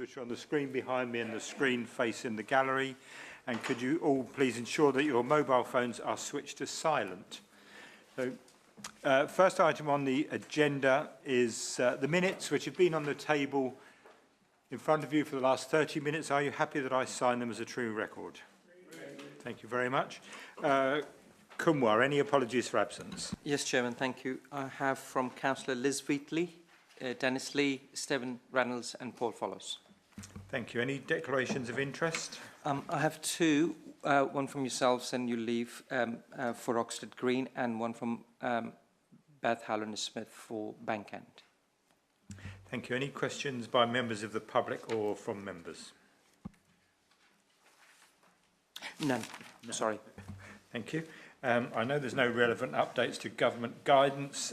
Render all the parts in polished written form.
which are on the screen behind me and the screen facing the gallery. And could you all please ensure that your mobile phones are switched to silent. So, first item on the agenda is the minutes, which have been on the table in front of you for the last 30 minutes. Are you happy that I sign them as a true record? Thank you very much. Kumwar, any apologies for absence? Yes, Chairman, thank you. I have from Councillor Liz Wheatley, Dennis Lee, Stephen Reynolds and Paul Follows. Thank you. Any declarations of interest? I have two, one from yourselves and you leave for Oxford Green, and one from Beth Halloran-Smith for Bank End. Thank you. Any questions by members of the public or from members? None. No. Sorry. Thank you. I know there's no relevant updates to government guidance.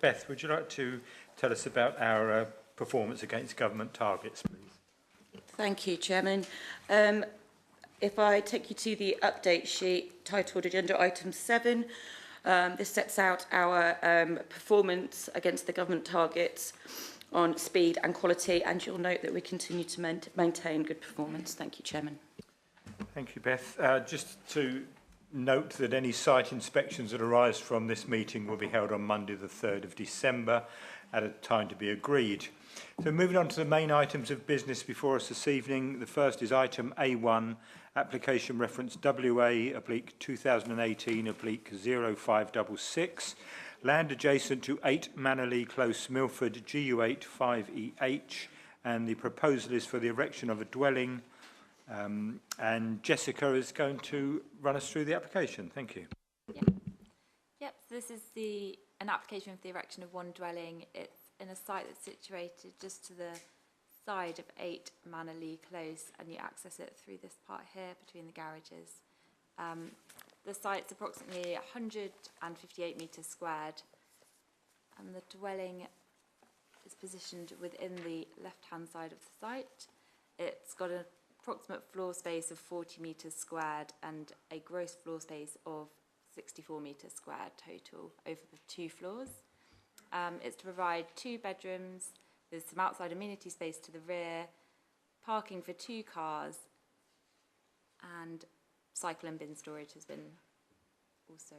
Beth, would you like to tell us about our performance against government targets, please? Thank you, Chairman. If I take you to the update sheet titled Agenda Item 7, this sets out our performance against the government targets on speed and quality, and you'll note that we continue to maintain good performance. Thank you, Chairman. Thank you, Beth. Just to note that any site inspections that arise from this meeting will be held on Monday the 3rd of December at a time to be agreed. So moving on to the main items of business before us this evening, the first is item A1, application reference WA/2018/0566, land adjacent to 8 Mannerley Close, Milford, GU8 5EH, and the proposal is for the erection of a dwelling. And Jessica is going to run us through the application. Thank you. Yep, so this is an application for the erection of one dwelling. It's in a site that's situated just to the side of 8 Mannerley Close, and you access it through this part here between the garages. The site's approximately 158 metres squared, and the dwelling is positioned within the left-hand side of the site. It's got an approximate floor space of 40 metres squared and a gross floor space of 64 metres squared total over the 2 floors. It's to provide 2 bedrooms, there's some outside amenity space to the rear, parking for 2 cars, and cycle and bin storage has been also.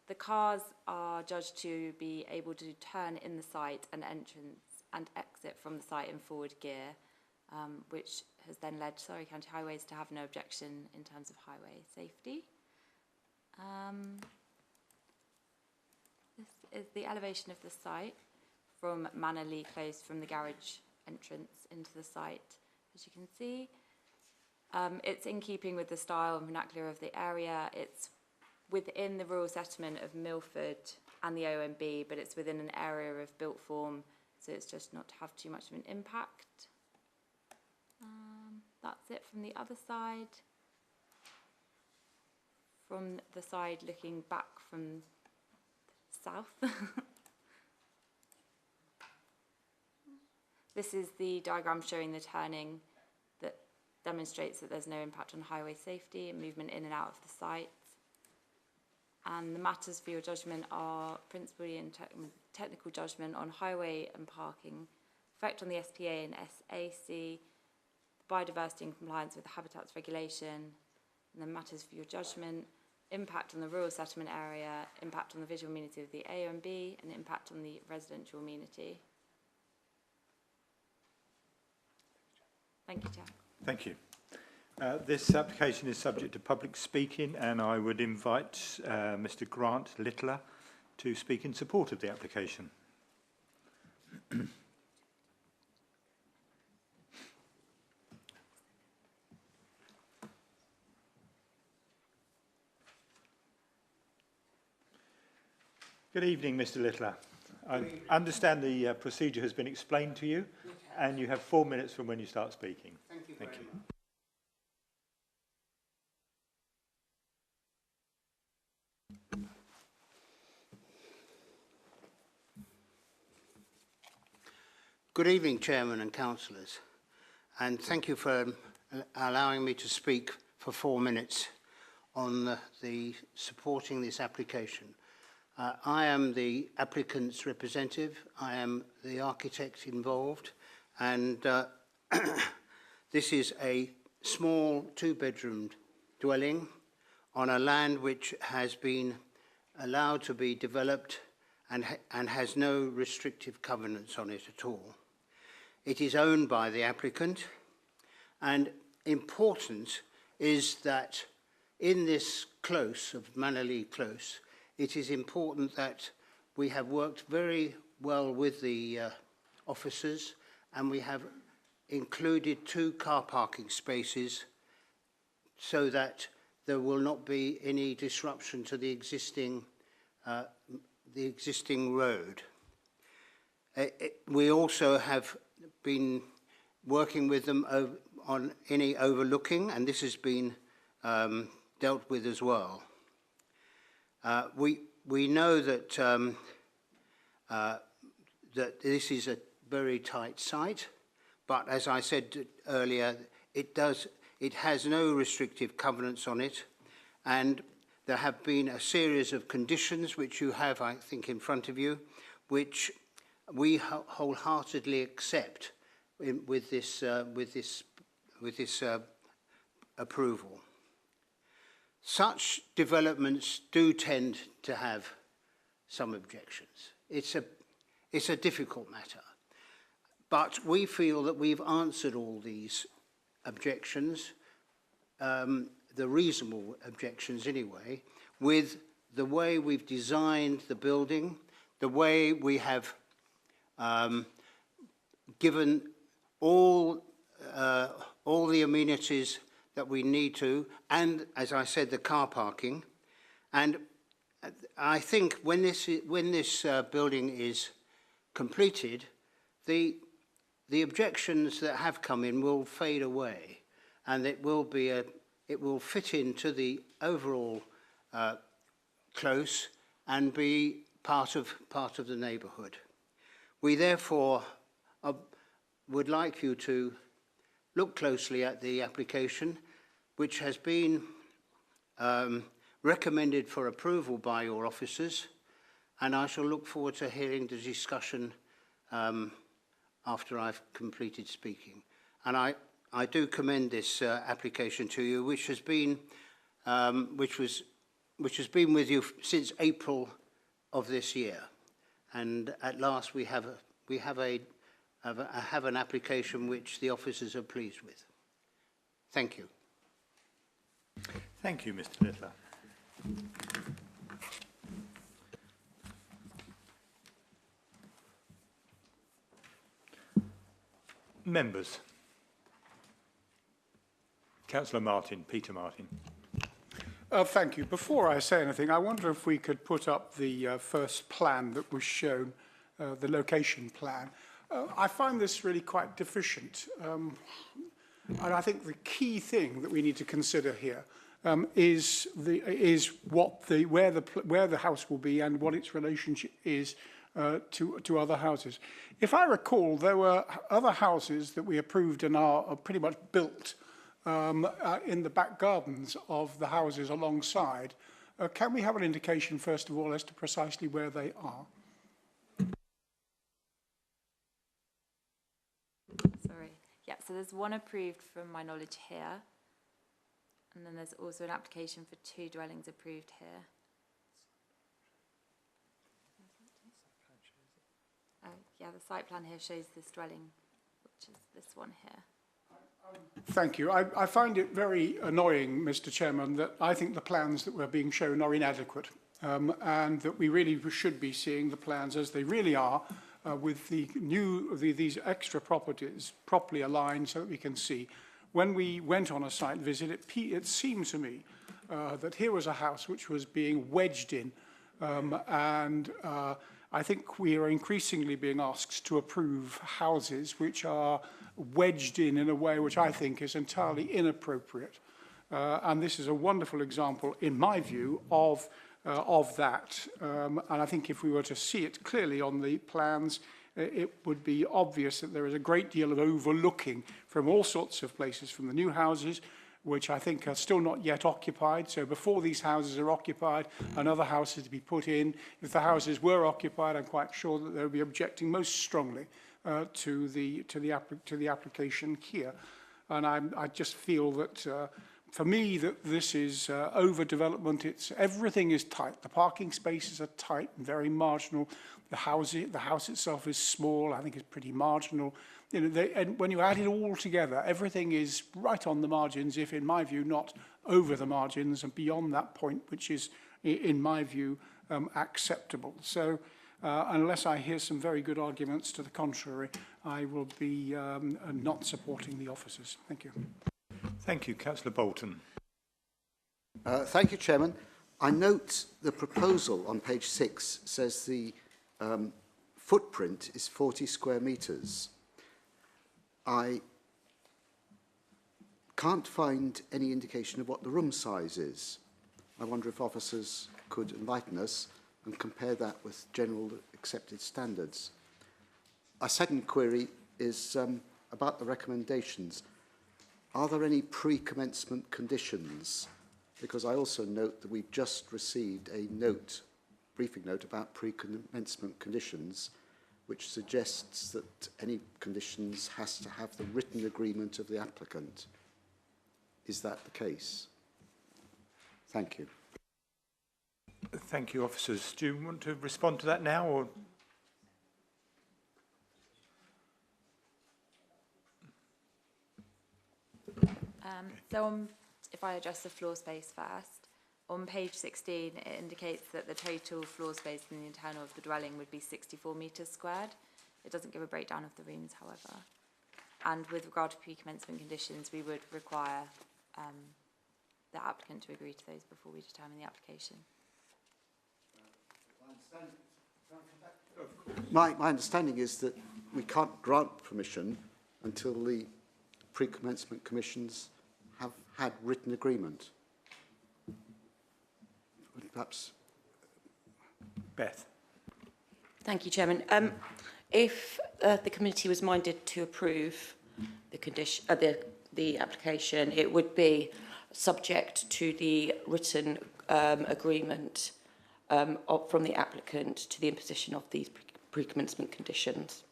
The cars are judged to be able to turn in the site and entrance and exit from the site in forward gear, which has then led Surrey County Highways to have no objection in terms of highway safety. This is the elevation of the site from Mannerley Close, from the garage entrance into the site. As you can see, it's in keeping with the style and vernacular of the area. It's within the rural settlement of Milford and the OMB, but it's within an area of built form, so it's just not to have too much of an impact. That's it from the other side. From the side looking back from south. This is the diagram showing the turning that demonstrates that there's no impact on highway safety and movement in and out of the site. And the matters for your judgment are principally in technical judgment on highway and parking, effect on the SPA and SAC, biodiversity and compliance with the habitats regulation, and then matters for your judgment, impact on the rural settlement area, impact on the visual amenity of the AOMB, and impact on the residential amenity. Thank you, Chair. Thank you. This application is subject to public speaking, and I would invite Mr. Grant Littler to speak in support of the application. Good evening, Mr. Littler. I understand the procedure has been explained to you, and you have 4 minutes from when you start speaking. Thank you very much. Good evening, Chairman and Councillors, and thank you for allowing me to speak for 4 minutes on the supporting this application. I am the applicant's representative. I am the architect involved, and this is a small two-bedroom dwelling on a land which has been allowed to be developed and has no restrictive covenants on it at all. It is owned by the applicant, and important is that in this close of Mannerley Close, it is important that we have worked very well with the officers, and we have included 2 car parking spaces so that there will not be any disruption to the existing road. We also have been working with them on any overlooking, and this has been dealt with as well. We know that that this is a very tight site, but as I said earlier, it has no restrictive covenants on it, and there have been a series of conditions which you have, I think, in front of you, which we wholeheartedly accept with this approval. Such developments do tend to have some objections. It's a difficult matter, but we feel that we've answered all these objections, the reasonable objections anyway, with the way we've designed the building, the way we have given all the amenities that we need to, and as I said, the car parking. And I think when this building is completed, the objections that have come in will fade away, and it will fit into the overall close and be part of the neighbourhood. We therefore would like you to look closely at the application, which has been recommended for approval by your officers, and I shall look forward to hearing the discussion after I've completed speaking. And I do commend this application to you, which has been with you since April of this year, and at last we have an application which the officers are pleased with. Thank you. Thank you, Mr. Littler. Members. Councillor Martin, Peter Martin. Thank you. Before I say anything, I wonder if we could put up the first plan that was shown, the location plan. I find this really quite deficient, and I think the key thing that we need to consider here is where the house will be and what its relationship is to other houses. If I recall, there were other houses that we approved and are pretty much built in the back gardens of the houses alongside. Can we have an indication, first of all, as to precisely where they are? Sorry. Yeah, so there's one approved from my knowledge here. And then there's also an application for 2 dwellings approved here. Yeah, the site plan here shows this dwelling, which is this one here. Thank you. I find it very annoying, Mr. Chairman, that I think the plans that were being shown are inadequate, and that we really should be seeing the plans as they really are, with these extra properties properly aligned so that we can see. When we went on a site visit, it seemed to me that here was a house which was being wedged in, and I think we are increasingly being asked to approve houses which are wedged in a way which I think is entirely inappropriate. And this is a wonderful example, in my view, of that. And I think if we were to see it clearly on the plans, it would be obvious that there is a great deal of overlooking from all sorts of places, from the new houses, which I think are still not yet occupied. So before these houses are occupied, another house is to be put in. If the houses were occupied, I'm quite sure that they'll be objecting most strongly to the application here. And I just feel that for me, that this is overdevelopment. Everything is tight. The parking spaces are tight and very marginal. The house itself is small. I think it's pretty marginal. You know, and when you add it all together, everything is right on the margins, if in my view, not over the margins and beyond that point, which is, in my view, acceptable. So unless I hear some very good arguments to the contrary, I will be not supporting the officers. Thank you. Thank you. Councillor Bolton. Thank you, Chairman. I note the proposal on page 6 says the footprint is 40 square metres. I can't find any indication of what the room size is. I wonder if officers could enlighten us and compare that with general accepted standards. Our second query is about the recommendations. Are there any pre-commencement conditions? Because I also note that we've just received a briefing note about pre-commencement conditions, which suggests that any conditions has to have the written agreement of the applicant. Is that the case? Thank you. Thank you, officers. Do you want to respond to that now, or? If I address the floor space first, on page 16, it indicates that the total floor space in the internal of the dwelling would be 64 metres squared. It doesn't give a breakdown of the rooms, however. And with regard to pre-commencement conditions, we would require the applicant to agree to those before we determine the application. My understanding is that we can't grant permission until the pre-commencement commissions have had written agreement. Perhaps. Beth. Thank you, Chairman. If the committee was minded to approve the condition, the application, it would be subject to the written agreement from the applicant to the imposition of these pre-commencement conditions.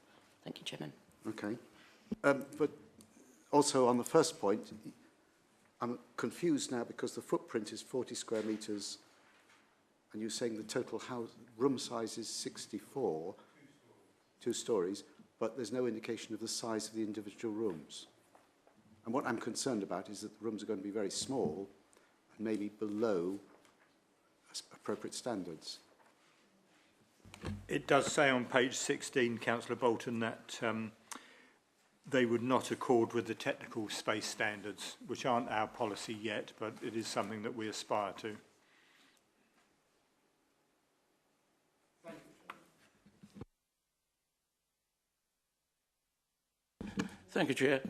Thank you, Chairman. Okay. But also on the first point, I'm confused now because the footprint is 40 square metres and you're saying the total house room size is 64, 2 stories, but there's no indication of the size of the individual rooms. And what I'm concerned about is that the rooms are going to be very small and maybe below appropriate standards. It does say on page 16, Councillor Bolton, that they would not accord with the technical space standards, which aren't our policy yet, but it is something that we aspire to. Thank you, Chair.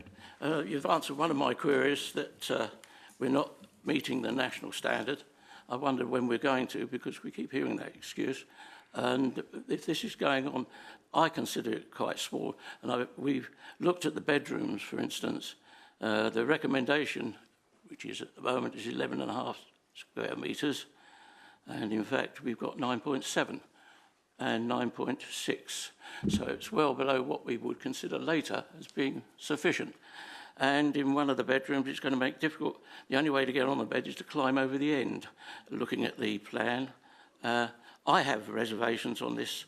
You've answered one of my queries that we're not meeting the national standard. I wonder when we're going to, because we keep hearing that excuse. And if this is going on, I consider it quite small. And we've looked at the bedrooms, for instance. The recommendation, which is at the moment, is 11.5 square metres. And in fact, we've got 9.7 and 9.6. So it's well below what we would consider later as being sufficient. And in one of the bedrooms, it's going to make difficult. The only way to get on the bed is to climb over the end. Looking at the plan, I have reservations on this.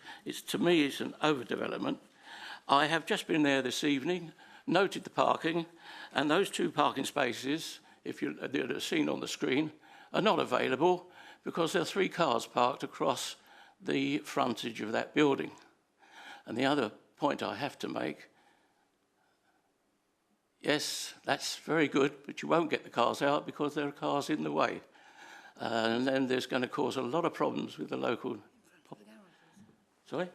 To me, it's an overdevelopment. I have just been there this evening, noted the parking, and those 2 parking spaces, if they're seen on the screen, are not available because there are 3 cars parked across the frontage of that building. And the other point I have to make, yes, that's very good, but you won't get the cars out because there are cars in the way. And then there's going to cause a lot of problems with the local... Sorry?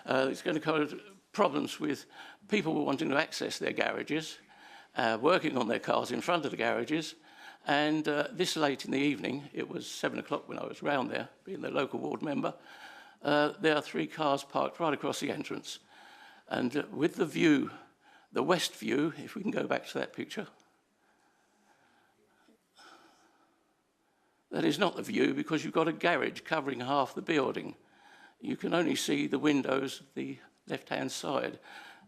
It's going to cause problems with people wanting to access their garages, working on their cars in front of the garages. And this late in the evening, it was 7 o'clock when I was round there, being the local ward member, there are 3 cars parked right across the entrance. And with the view, the west view, if we can go back to that picture, That is not the view because you've got a garage covering half the building. You can only see the windows, the left-hand side.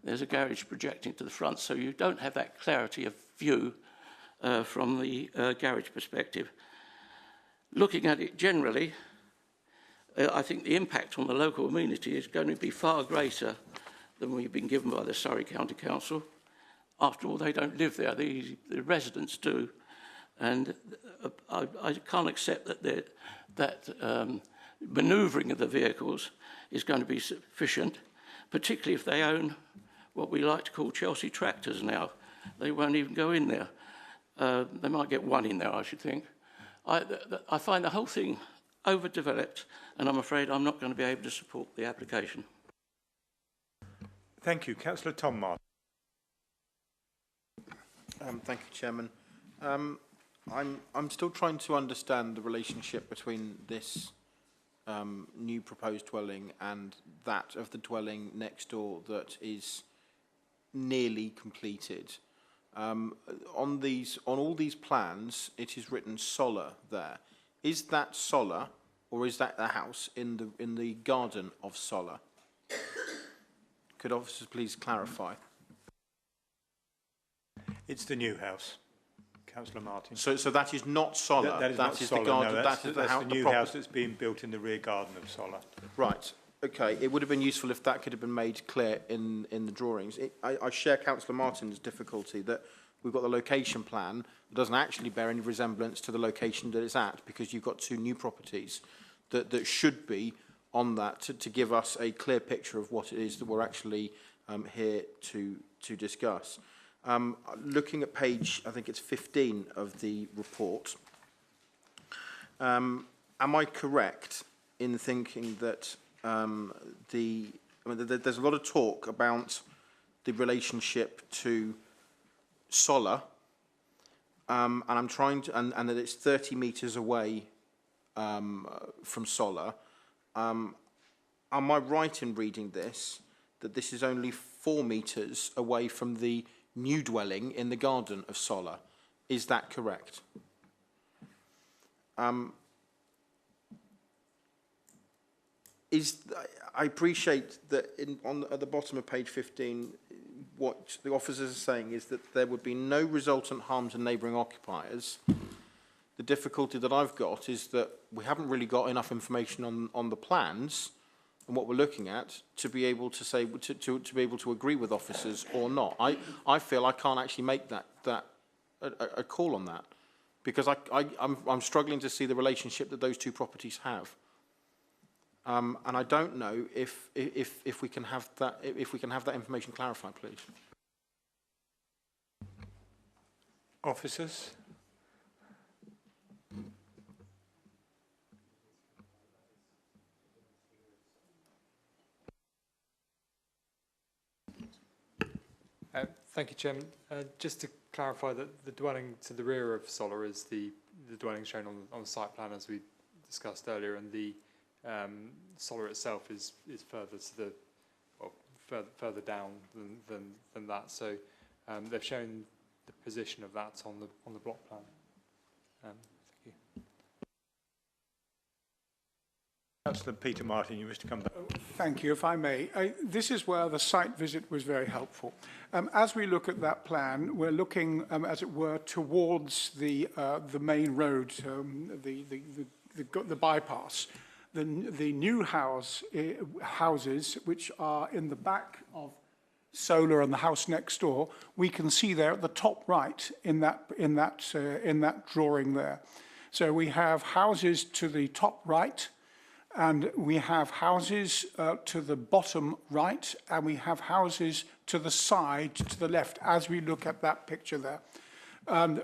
There's a garage projecting to the front, so you don't have that clarity of view from the garage perspective. Looking at it generally, I think the impact on the local amenity is going to be far greater than we've been given by the Surrey County Council. After all, they don't live there, the residents do. And I can't accept that manoeuvring of the vehicles is going to be sufficient, particularly if they own what we like to call Chelsea tractors now. They won't even go in there. They might get one in there, I should think. I find the whole thing overdeveloped, and I'm afraid I'm not going to be able to support the application. Thank you. Councillor Tom Martin. Thank you, Chairman. I'm still trying to understand the relationship between this new proposed dwelling and that of the dwelling next door that is nearly completed. On all these plans, it is written solar there. Is that solar, or is that the house in the garden of solar? Could officers please clarify? It's the new house, Councillor Martin. So that is not solar. That is not solar. The garden. No, that's the new house that's being built in the rear garden of solar. Right. Okay. It would have been useful if that could have been made clear in the drawings. I share Councillor Martin's difficulty that we've got the location plan that doesn't actually bear any resemblance to the location that it's at, because you've got two new properties that should be on that to give us a clear picture of what it is that we're actually here to discuss. Looking at page, I think it's 15 of the report, am I correct in thinking that there's a lot of talk about the relationship to solar, and I'm trying to, and that it's 30 metres away from solar. Am I right in reading this, that this is only 4 metres away from the new dwelling in the garden of solar? Is that correct? I appreciate that at the bottom of page 15, what the officers are saying is that there would be no resultant harm to neighbouring occupiers. The difficulty that I've got is that we haven't really got enough information on the plans and what we're looking at to be able to say to be able to agree with officers or not. I feel I can't actually make a call on that, because I'm struggling to see the relationship that those two properties have. And I don't know if we can have that information clarified, please. Officers. Thank you, Chairman. Just to clarify that the dwelling to the rear of solar is the dwelling shown on the site plan as we discussed earlier, and the solar itself is further to the further down than that. So they've shown the position of that on the block plan. Thank you. Councillor Peter Martin, you wish to come back? Thank you, if I may. This is where the site visit was very helpful. As we look at that plan, we're looking, as it were, towards the main road, the bypass. The new houses, which are in the back of solar and the house next door, we can see there at the top right in that drawing there. So we have houses to the top right, and we have houses to the bottom right, and we have houses to the side, to the left, as we look at that picture there.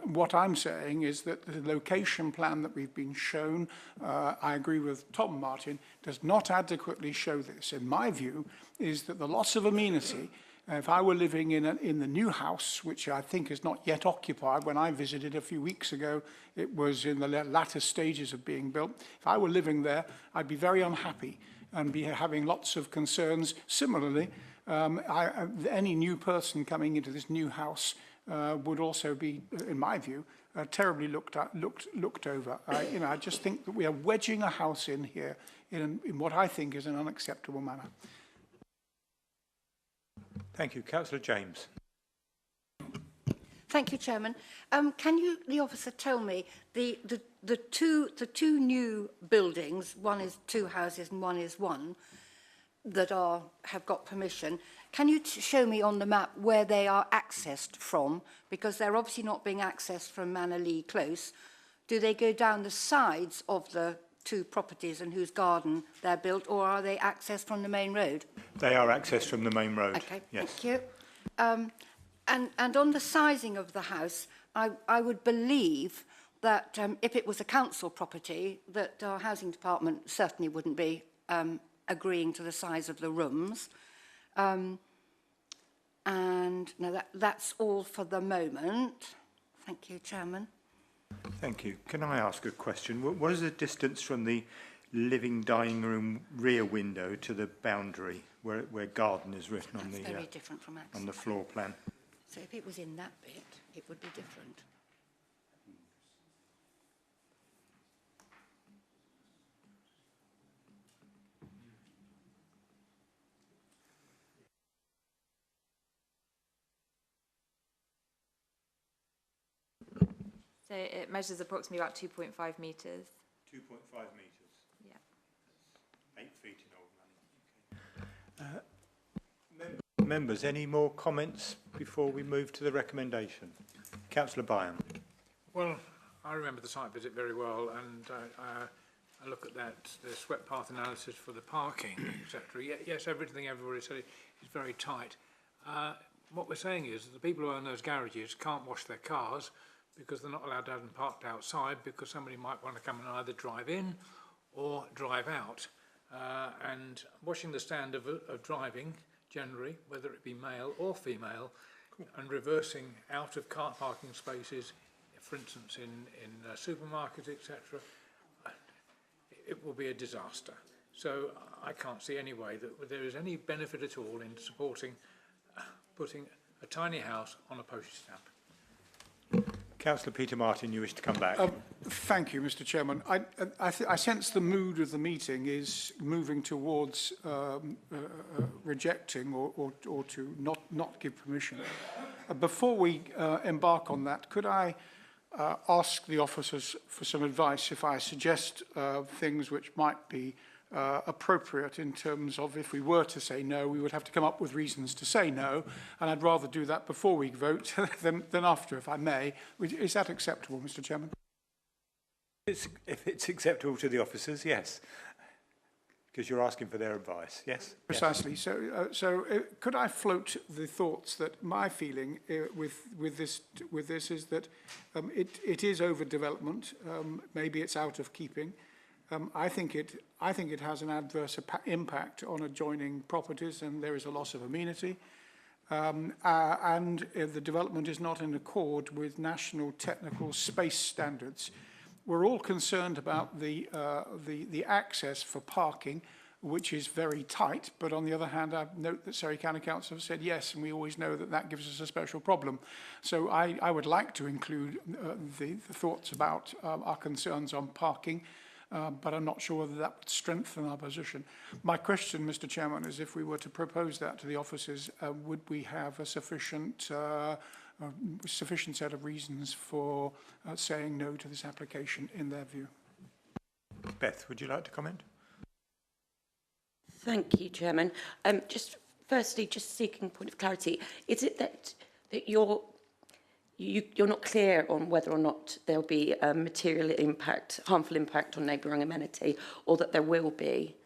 What I'm saying is that the location plan that we've been shown, I agree with Tom Martin, does not adequately show this. In my view, is that the loss of amenity, if I were living in the new house, which I think is not yet occupied, when I visited a few weeks ago, it was in the latter stages of being built. If I were living there, I'd be very unhappy and be having lots of concerns. Similarly, any new person coming into this new house would also be, in my view, terribly looked over. You know, I just think that we are wedging a house in here in what I think is an unacceptable manner. Thank you. Councillor James. Thank you, Chairman. Can you, the officer, tell me the two new buildings, one is 2 houses and one is 1, that have got permission? Can you show me on the map where they are accessed from? Because they're obviously not being accessed from Manor Close. Do they go down the sides of the 2 properties and whose garden they're built, or are they accessed from the main road? They are accessed from the main road. Okay, yes. thank you. And on the sizing of the house, I would believe that if it was a council property, that our housing department certainly wouldn't be agreeing to the size of the rooms. And no, that's all for the moment. Thank you, Chairman. Thank you. Can I ask a question? What is the distance from the living dining room rear window to the boundary where garden is written on That's very different from access. on the floor plan? So if it was in that bit, it would be different. So it measures approximately about 2.5 metres. 2.5 metres. Yeah. 8 feet in old money. Okay. Members, any more comments before we move to the recommendation? Councillor Byam. Well, I remember the site visit very well, and I look at that, the swept path analysis for the parking, etc. Yes, everything everybody said is very tight. What we're saying is that the people who own those garages can't wash their cars because they're not allowed to have them parked outside, because somebody might want to come and either drive in or drive out. And washing the stand of driving, generally, whether it be male or female, and reversing out of car parking spaces, for instance, in supermarkets, etc., it will be a disaster. So I can't see any way that there is any benefit at all in supporting putting a tiny house on a postage stamp. Councillor Peter Martin, you wish to come back? Thank you, Mr. Chairman. I sense the mood of the meeting is moving towards rejecting or to not give permission. Before we embark on that, could I ask the officers for some advice if I suggest things which might be appropriate in terms of if we were to say no, we would have to come up with reasons to say no, and I'd rather do that before we vote than after, if I may. Is that acceptable, Mr. Chairman? If it's acceptable to the officers, yes. Because you're asking for their advice, yes? Precisely. Yes. So could I float the thoughts that my feeling with this is that it is overdevelopment. Maybe it's out of keeping. I think it has an adverse impact on adjoining properties, and there is a loss of amenity. And the development is not in accord with national technical space standards. We're all concerned about the access for parking, which is very tight, but on the other hand, I note that Surrey County Council have said yes, and we always know that that gives us a special problem. So I would like to include the thoughts about our concerns on parking, but I'm not sure whether that would strengthen our position. My question, Mr. Chairman, is if we were to propose that to the officers, would we have a sufficient set of reasons for saying no to this application in their view? Beth, would you like to comment? Thank you, Chairman. Just firstly, just seeking a point of clarity, is it that you're not clear on whether or not there'll be a material impact, harmful impact on neighbouring amenity, or that there will be?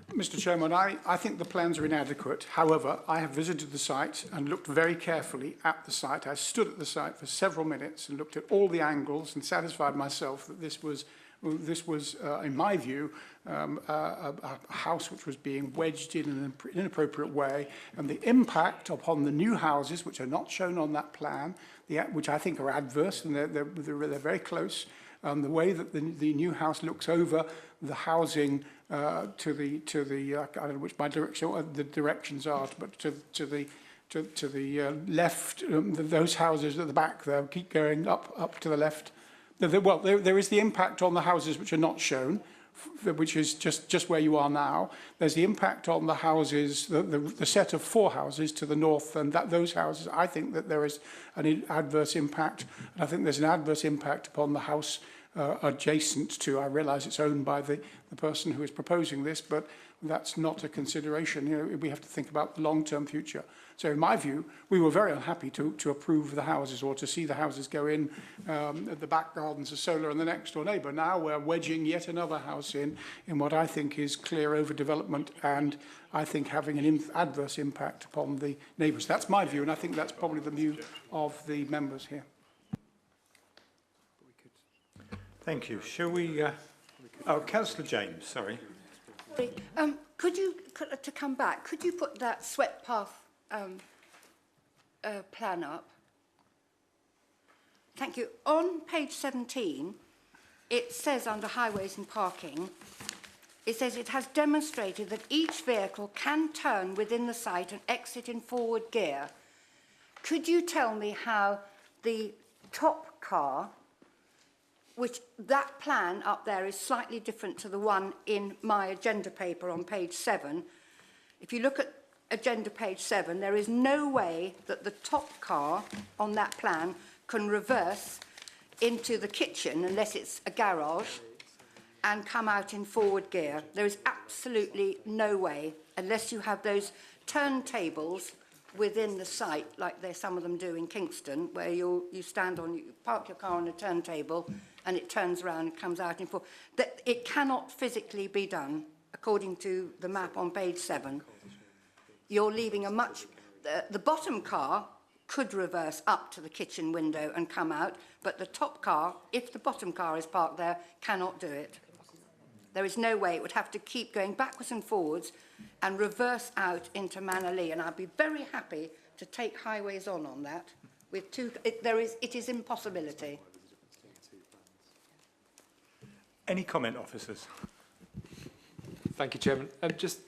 Mr. Chairman, I think the plans are inadequate. However, I have visited the site and looked very carefully at the site. I stood at the site for several minutes and looked at all the angles and satisfied myself that this was, in my view, a house which was being wedged in an inappropriate way, and the impact upon the new houses, which are not shown on that plan, which I think are adverse, and they're very close. The way that the new house looks over the housing to the I don't know which my direction the directions are, but to to the left, those houses at the back there, keep going up to the left. Well, there is the impact on the houses which are not shown, which is just where you are now. There's the impact on the houses, the set of 4 houses to the north, and those houses, I think that there is an adverse impact. And I think there's an adverse impact upon the house adjacent to, I realise it's owned by the person who is proposing this, but that's not a consideration. You know, we have to think about the long-term future. So in my view, we were very unhappy to approve the houses or to see the houses go in at the back gardens of solar and the next door neighbour. Now we're wedging yet another house in what I think is clear overdevelopment and I think having an adverse impact upon the neighbours. That's my view, and I think that's probably the view of the members here. Thank you. Shall we... Oh, Councillor James, sorry. Could you, to come back, could you put that swept path plan up? Thank you. On page 17, it says under highways and parking, it says it has demonstrated that each vehicle can turn within the site and exit in forward gear. Could you tell me how the top car, which that plan up there is slightly different to the one in my agenda paper on page 7. If you look at agenda page 7, there is no way that the top car on that plan can reverse into the kitchen unless it's a garage and come out in forward gear. There is absolutely no way, unless you have those turntables within the site, like some of them do in Kingston, where you park your car on a turntable and it turns around and comes out in forward. That it cannot physically be done, according to the map on page 7. You're leaving the bottom car could reverse up to the kitchen window and come out, but the top car, if the bottom car is parked there, cannot do it. There is no way. It would have to keep going backwards and forwards and reverse out into Manor-Lee, and I'd be very happy to take highways on that. With it is impossibility. Any comment, officers? Thank you, Chairman. Just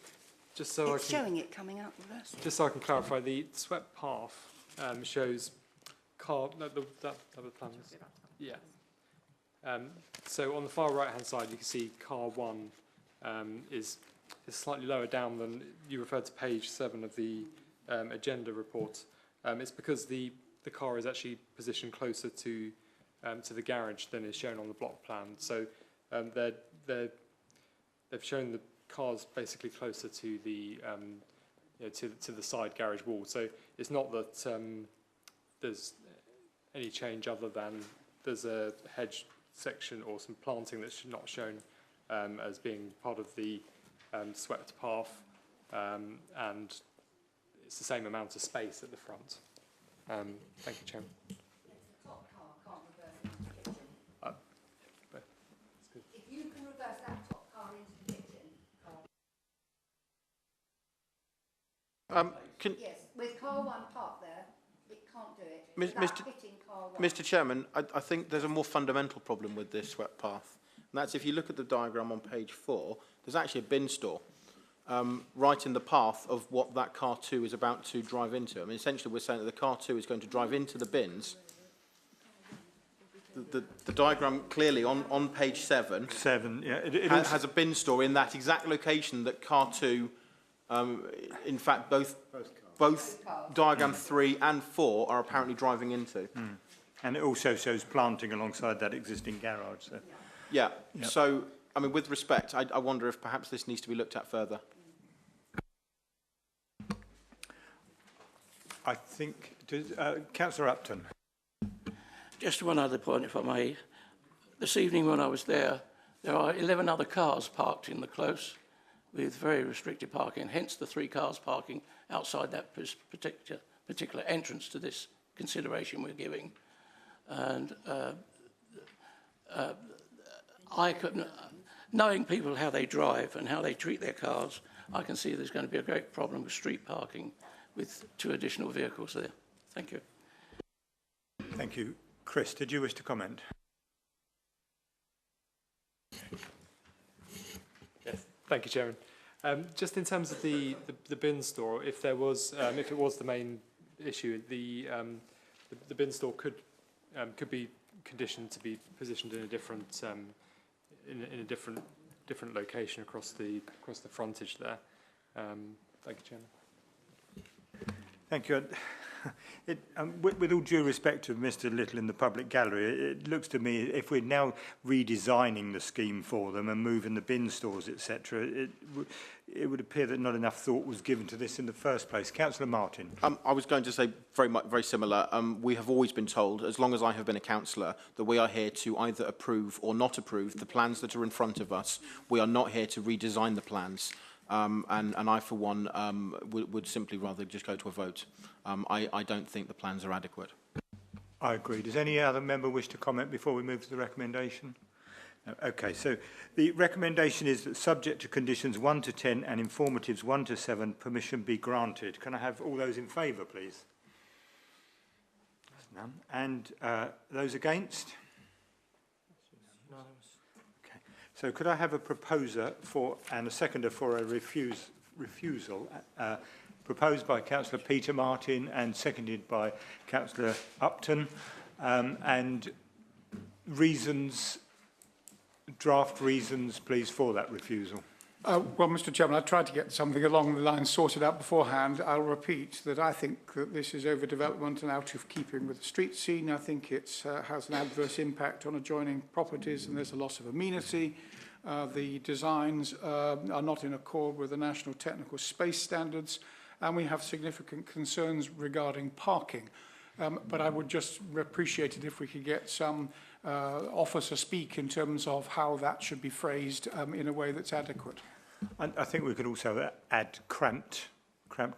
so It's showing it coming out reverse. Just so I can clarify, the swept path shows car. No, that other plan. Yeah. So on the far right-hand side, you can see car 1 is slightly lower down than you referred to page 7 of the agenda report. It's because the car is actually positioned closer to the garage than is shown on the block plan. So they've shown the cars basically closer to the to the side garage wall. So it's not that there's any change other than there's a hedge section or some planting that's not shown as being part of the swept path, and it's the same amount of space at the front. Thank you, Chairman. If you can reverse that top car into the kitchen. Yes, with car 1 parked there, it can't do it. Without hitting car 1. Mr. Chairman, I think there's a more fundamental problem with this swept path, and that's if you look at the diagram on page 4, there's actually a bin store right in the path of what that car 2 is about to drive into. I mean, essentially we're saying that the car 2 is going to drive into the bins. The diagram clearly on page 7, yeah, has a bin store in that exact location that car 2, in fact both diagram 3 and 4 are apparently driving into. And it also shows planting alongside that existing garage. So. Yeah, yep. So, I mean, with respect, I wonder if perhaps this needs to be looked at further. I think, Councillor Upton. Just one other point, if I may. This evening when I was there are 11 other cars parked in the close with very restricted parking, hence the 3 cars parking outside that particular entrance to this consideration we're giving. And knowing people how they drive and how they treat their cars, I can see there's going to be a great problem with street parking with 2 additional vehicles there. Thank you. Thank you. Chris, did you wish to comment? Yes, thank you, Chairman. Just in terms of the bin store, if it was the main issue. The bin store could be conditioned to be positioned in a different in a different location across the frontage there. Thank you, Chairman. Thank you. With all due respect to Mr. Little in the public gallery, it looks to me if we're now redesigning the scheme for them and moving the bin stores, etc., it would appear that not enough thought was given to this in the first place. Councillor Martin. I was going to say very similar. We have always been told, as long as I have been a councillor, that we are here to either approve or not approve the plans that are in front of us. We are not here to redesign the plans. And I, for one, would simply rather just go to a vote. I don't think the plans are adequate. I agree. Does any other member wish to comment before we move to the recommendation? No. Okay, so the recommendation is that subject to conditions 1 to 10 and informatives 1 to 7, permission be granted. Can I have all those in favour, please? None. And those against? Okay. So could I have a proposer for and a seconder for a refusal? Proposed by Councillor Peter Martin and seconded by Councillor Upton, and reasons, draft reasons, please, for that refusal. Well, Mr. Chairman, I tried to get something along the line sorted out beforehand. I'll repeat that I think that this is overdevelopment and out of keeping with the street scene. I think it has an adverse impact on adjoining properties and there's a loss of amenity. The designs are not in accord with the National Technical Space Standards, and we have significant concerns regarding parking. But I would just appreciate it if we could get some officer speak in terms of how that should be phrased in a way that's adequate. I think we could also add cramped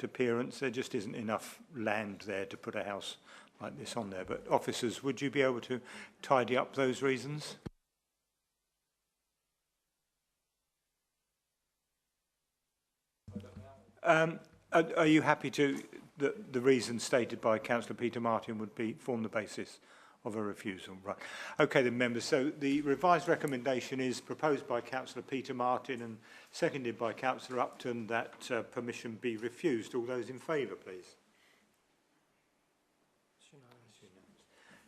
appearance. There just isn't enough land there to put a house like this on there. But officers, would you be able to tidy up those reasons? Are you happy to the reasons stated by Councillor Peter Martin would form the basis of a refusal? Right. Okay then, members. So the revised recommendation is proposed by Councillor Peter Martin and seconded by Councillor Upton that permission be refused. All those in favour, please.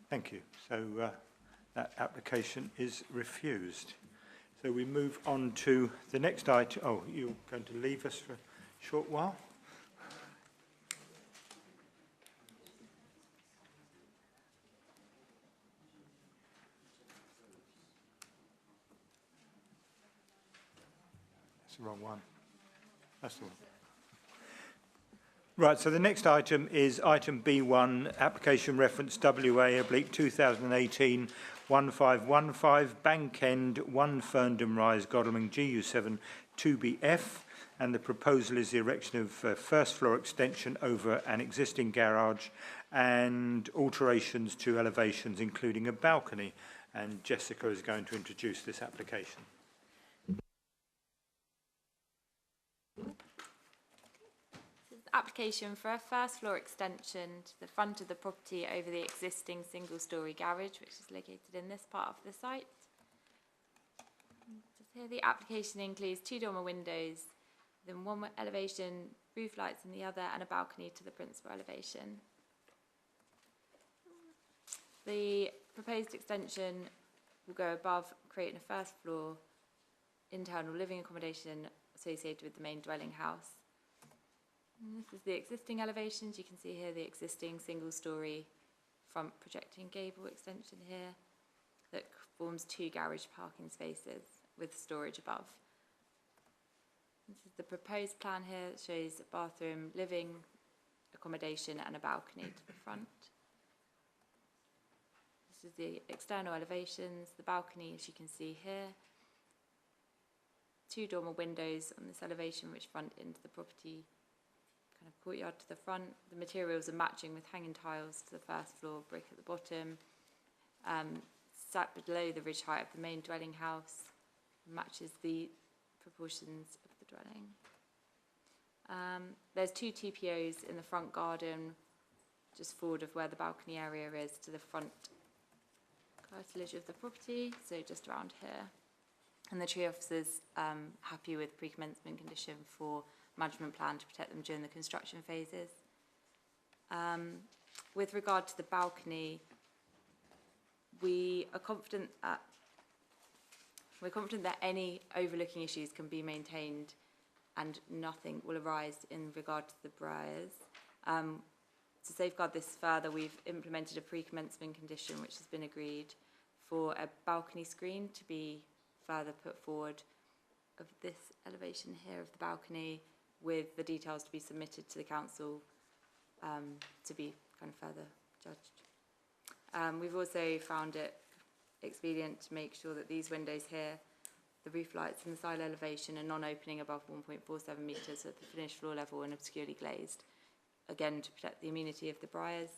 Thank you. So that application is refused. So we move on to the next item. Oh, you're going to leave us for a short while? That's the wrong one. That's the one. Right, so the next item is item B1, application reference WA/2018 1515, Bank End, 1 Ferndon Rise, Godalming, GU7 2BF. And the proposal is the erection of a first floor extension over an existing garage and alterations to elevations, including a balcony. And Jessica is going to introduce this application. This is the application for a first floor extension to the front of the property over the existing single-storey garage, which is located in this part of the site. Here the application includes 2 dormer windows, then 1 elevation, roof lights in the other, and a balcony to the principal elevation. The proposed extension will go above, creating a first floor internal living accommodation associated with the main dwelling house. And this is the existing elevations. You can see here the existing single-storey front projecting gable extension here that forms 2 garage parking spaces with storage above. This is the proposed plan here that shows a bathroom, living accommodation and a balcony to the front. This is the external elevations, the balcony as you can see here. 2 dormer windows on this elevation which front into the property kind of courtyard to the front. The materials are matching with hanging tiles to the first floor, brick at the bottom. Sat below the ridge height of the main dwelling house, matches the proportions of the dwelling. There's 2 TPOs in the front garden, just forward of where the balcony area is to the front curtilage of the property, so just around here. And the tree officers happy with pre-commencement condition for management plan to protect them during the construction phases. With regard to the balcony, we're confident that any overlooking issues can be maintained and nothing will arise in regard to the briars. To safeguard this further, we've implemented a pre-commencement condition which has been agreed for a balcony screen to be further put forward of this elevation here of the balcony, with the details to be submitted to the council to be kind of further judged. We've also found it expedient to make sure that these windows here, the roof lights and the side elevation, are non-opening above 1.47 metres at the finished floor level and obscurely glazed, again to protect the amenity of the briars.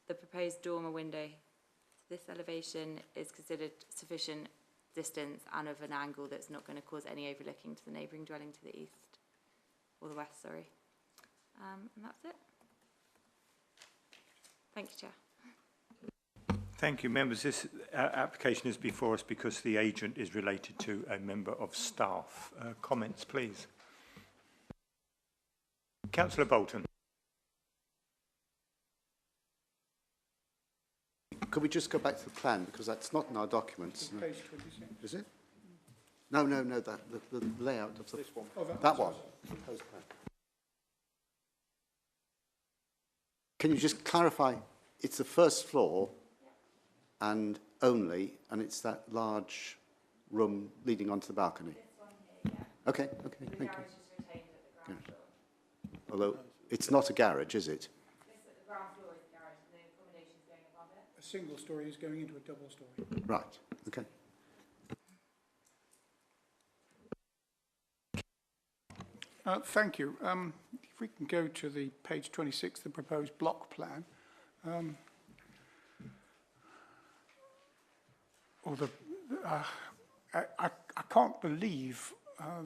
The proposed dormer window to this elevation is considered sufficient distance and of an angle that's not going to cause any overlooking to the neighbouring dwelling to the east, or the west, sorry. And that's it. Thank you, Chair. Thank you, members. This application is before us because the agent is related to a member of staff. Comments, please. Councillor Bolton. Could we just go back to the plan, because that's not in our documents? It's page 26. Is it? No, that the layout of the... This one. Oh, That one. Proposed plan. Can you just clarify, it's the first floor and only, and it's that large room leading onto the balcony? This one here, yeah. Okay, The thank garage you. is retained at the ground floor. Although, it's not a garage, is it? This at the ground floor is the garage, and the accommodation is going above it. A single story is going into a double story. Right, okay. Thank you. If we can go to the page 26, the proposed block plan. I can't believe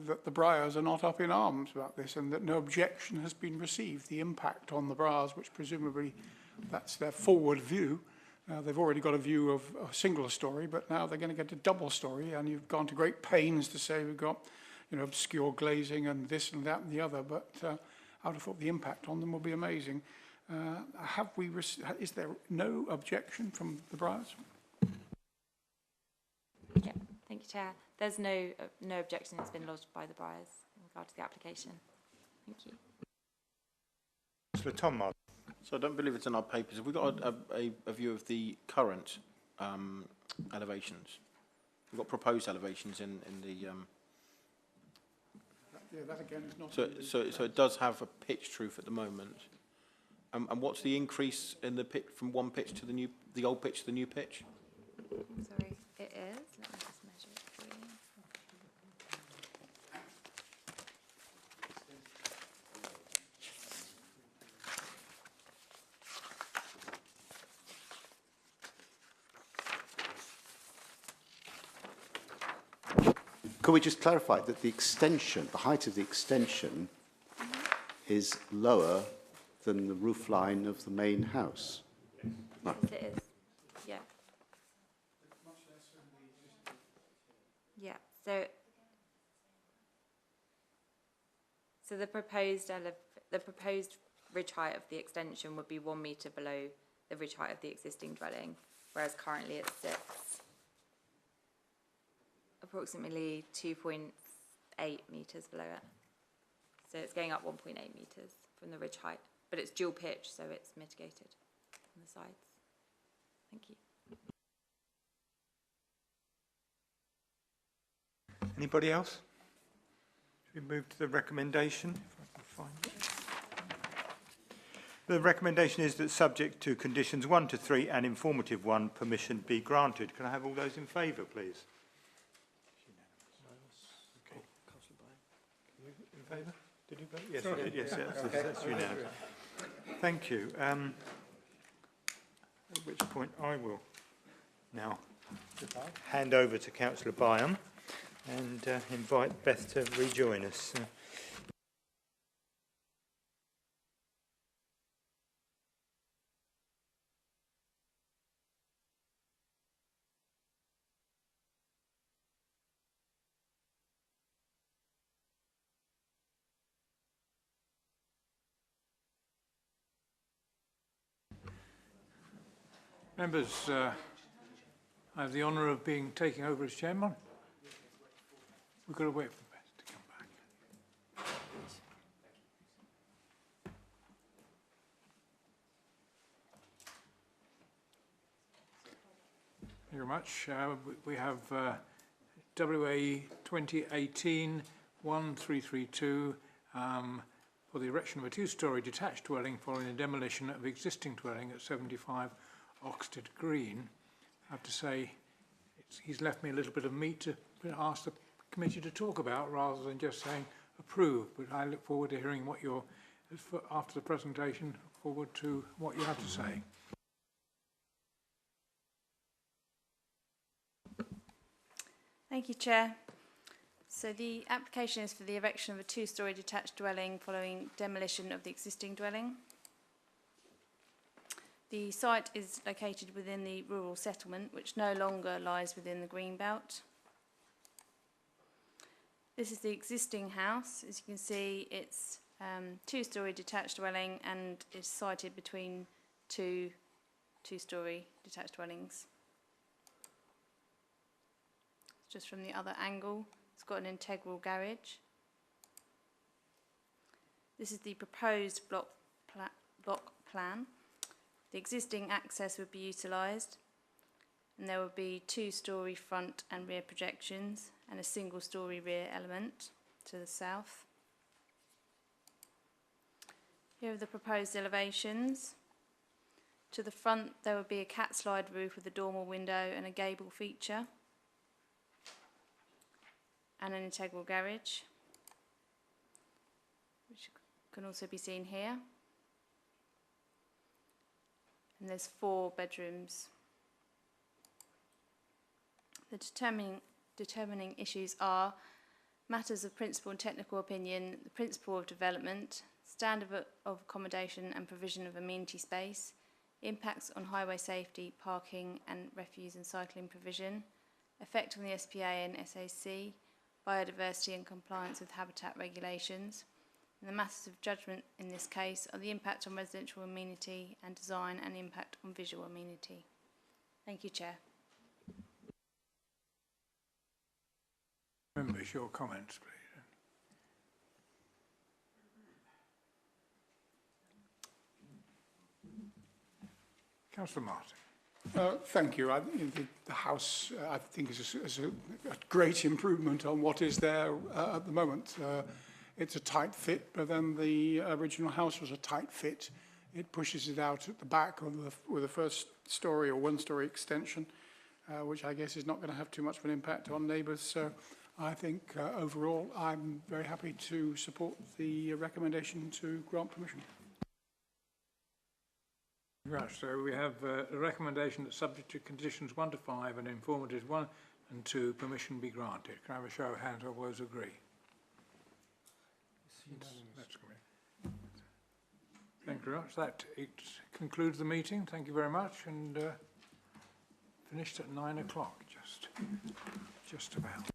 that the Briars are not up in arms about this and that no objection has been received. The impact on the Briars, which presumably that's their forward view. They've already got a view of a single story, but now they're going to get a double story, and you've gone to great pains to say we've got, obscure glazing and this and that and the other, but I would have thought the impact on them will be amazing. Is there no objection from the Briars? Yeah, thank you, Chair. There's no objection that's been lodged by the Briars in regard to the application. Thank you. Councillor Tom Martin. So I don't believe it's in our papers. Have we got a view of the current elevations? We've got proposed elevations in the... Yeah, that again is not... So it does have a pitched roof at the moment. And what's the increase in the pitch from one pitch to the old pitch to the new pitch? Sorry, it is. Let me just measure it for you. Could we just clarify that the height of the extension is lower than the roof line of the main house? Yes, it is. Yeah. Yeah. So the proposed ridge height of the extension would be 1 metre below the ridge height of the existing dwelling, whereas currently it sits approximately 2.8 metres below it. So it's going up 1.8 metres from the ridge height, but it's dual pitch, so it's mitigated on the sides. Thank you. Anybody else? Should we move to the recommendation? If I can find it. The recommendation is that, subject to conditions 1 to 3 and informative 1, permission be granted. Can I have all those in favour, please? Okay. In favour? Did you vote? Yes, you did. Yes, that's unanimous. Thank you. At which point I will now hand over to Councillor Byam and invite Beth to rejoin us. Members, I have the honour of taking over as chairman. We've got to wait for Beth to come back. Thank you very much. We have WA 2018-1332 for the erection of a two-storey detached dwelling following the demolition of existing dwelling at 75 Oxted Green. I have to say, he's left me a little bit of meat to ask the committee to talk about rather than just saying approve. But I look forward to hearing what you're, after the presentation, look forward to what you have to say. Thank you, Chair. So the application is for the erection of a two-storey detached dwelling following demolition of the existing dwelling. The site is located within the rural settlement, which no longer lies within the green belt. This is the existing house. As you can see, it's two-storey detached dwelling and is sited between two-storey detached dwellings. Just from the other angle, it's got an integral garage. This is the proposed block plan. The existing access would be utilised, and there would be two-storey front and rear projections and a single-storey rear element to the south. Here are the proposed elevations. To the front there would be a cat slide roof with a dormer window and a gable feature, and an integral garage, which can also be seen here. And there's 4 bedrooms. The determining issues are matters of principal and technical opinion, the principle of development, standard of accommodation and provision of amenity space, impacts on highway safety, parking and refuse and cycling provision, effect on the SPA and SAC, biodiversity and compliance with habitat regulations. And the matters of judgment in this case are the impact on residential amenity and design and impact on visual amenity. Thank you, Chair. Members, your comments, please. Councillor Martin. Thank you. The house, I think, is a great improvement on what is there at the moment. It's a tight fit, but then the original house was a tight fit. It pushes it out at the back with a first story or one-story extension, which I guess is not going to have too much of an impact on neighbours. So I think overall I'm very happy to support the recommendation to grant permission. Right, so we have a recommendation that subject to conditions 1 to 5 and informatives 1 and 2, permission be granted. Can I have a show of hands? All those agree? That's great. Thank you very much. That concludes the meeting. Thank you very much, and finished at 9 o'clock, just about.